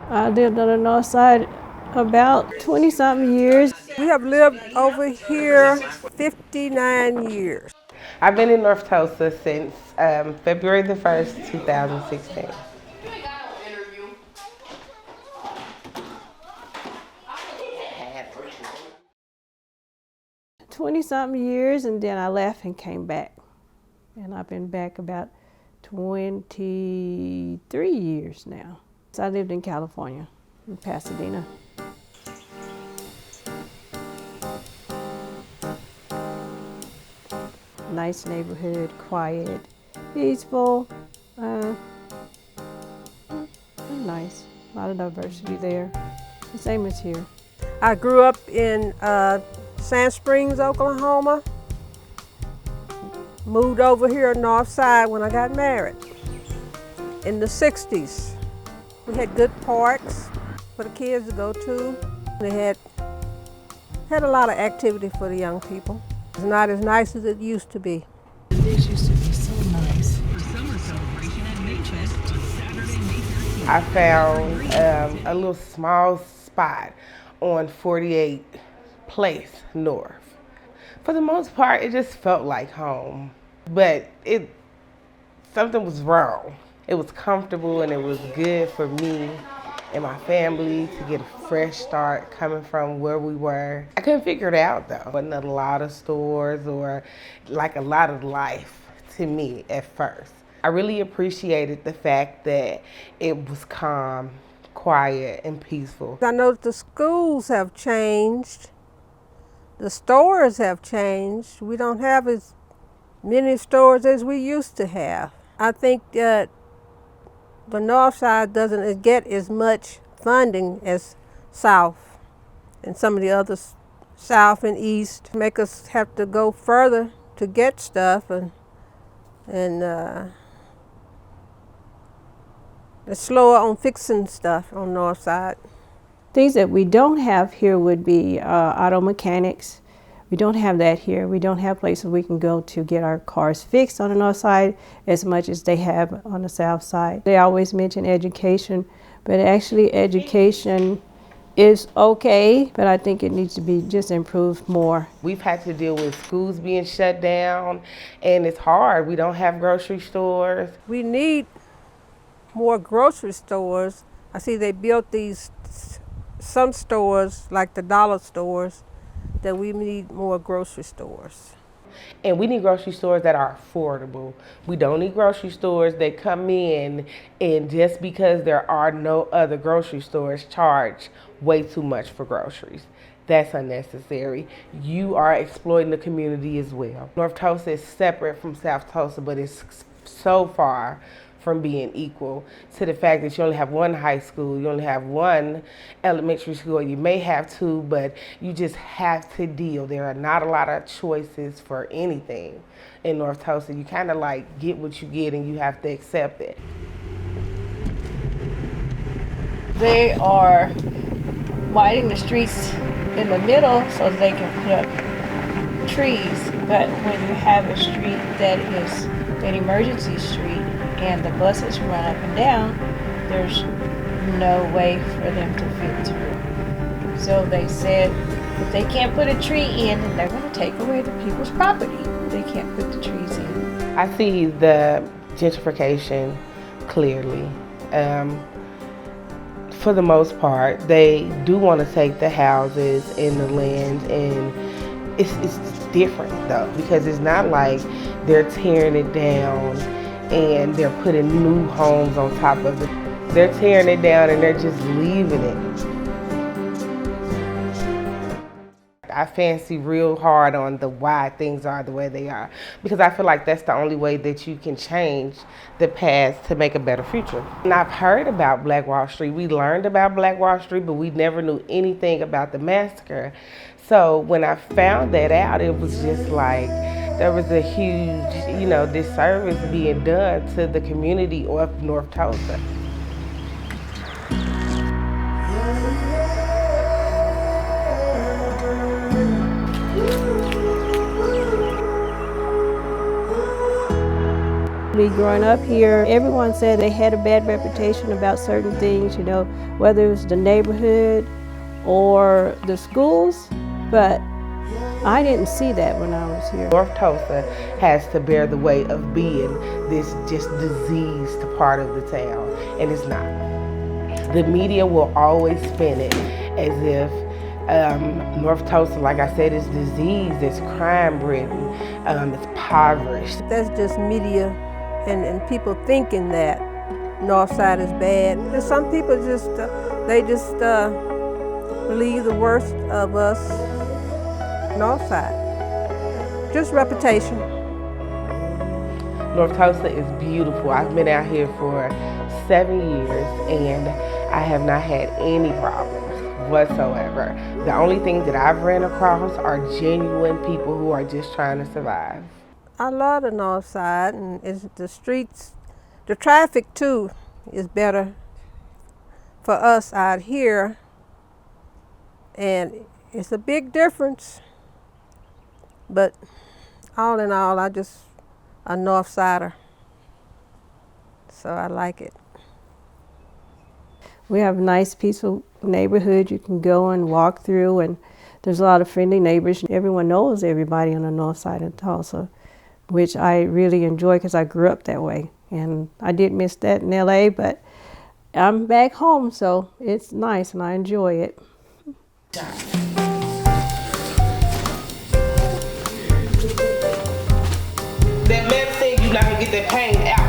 I lived on the north side about 20-something years. We have lived over here 59 years. I've been in North Tulsa since February the 1st, 2016. 20-something years, and then I left and came back. And I've been back about 23 years now. So I lived in California, in Pasadena. Nice neighborhood, quiet, peaceful, nice. A lot of diversity there, the same as here. I grew up in Sand Springs, Oklahoma. Moved over here north side when I got married in the 60s. We had good parks for the kids to go to. They had a lot of activity for the young people. It's not as nice as it used to be. This used to be so nice. For summer celebration at Mayfest on Saturday, May 13th. I found a little small spot on 48th Place North. For the most part, it just felt like home, but something was wrong. It was comfortable and it was good for me and my family to get a fresh start coming from where we were. I couldn't figure it out though. Wasn't a lot of stores or like a lot of life to me at first. I really appreciated the fact that it was calm, quiet, and peaceful. I know the schools have changed. The stores have changed. We don't have as many stores as we used to have. I think that the north side doesn't get as much funding as south, and some of the others, south and east, make us have to go further to get stuff, and they're slower on fixing stuff on north side. Things that we don't have here would be auto mechanics. We don't have that here. We don't have places we can go to get our cars fixed on the north side as much as they have on the south side. They always mention education, but actually education is okay, but I think it needs to be just improved more. We've had to deal with schools being shut down, and it's hard. We don't have grocery stores. We need more grocery stores. I see they built some stores, like the dollar stores, that we need more grocery stores. And we need grocery stores that are affordable. We don't need grocery stores that come in and just because there are no other grocery stores charge way too much for groceries. That's unnecessary. You are exploiting the community as well. North Tulsa is separate from South Tulsa, but it's so far from being equal to the fact that you only have one high school, you only have one elementary school, you may have two, but you just have to deal. There are not a lot of choices for anything in North Tulsa. You kind of like get what you get and you have to accept it. They are widening the streets in the middle so that they can put up trees, but when you have a street that is an emergency street and the buses run up and down, there's no way for them to fit through. So they said if they can't put a tree in, then they're going to take away the people's property. They can't put the trees in. I see the gentrification clearly. For the most part, they do want to take the houses and the land, and it's different though, because it's not like they're tearing it down and they're putting new homes on top of it. They're tearing it down and they're just leaving it. I fancy real hard on the why things are the way they are, because I feel like that's the only way that you can change the past to make a better future. And I've heard about Black Wall Street. We learned about Black Wall Street, but we never knew anything about the massacre. So when I found that out, it was just like there was a huge, disservice being done to the community of North Tulsa. Me growing up here, everyone said they had a bad reputation about certain things, whether it was the neighborhood or the schools, but I didn't see that when I was here. North Tulsa has to bear the weight of being this just diseased part of the town, and it's not. The media will always spin it as if North Tulsa, like I said, is diseased, it's crime-ridden, it's impoverished. That's just media and people thinking that North Side is bad. And some people just believe the worst of us North Side. Just reputation. North Tulsa is beautiful. I've been out here for 7 years and I have not had any problems whatsoever. The only things that I've ran across are genuine people who are just trying to survive. I love the North Side, and it's the streets, the traffic too is better for us out here, and it's a big difference. But all in all, I just a North Sider, so I like it. We have a nice, peaceful neighborhood you can go and walk through, and there's a lot of friendly neighbors. Everyone knows everybody on the north side of Tulsa, which I really enjoy because I grew up that way. And I did miss that in LA, but I'm back home, so it's nice and I enjoy it. That man said you're not gonna get that pain out.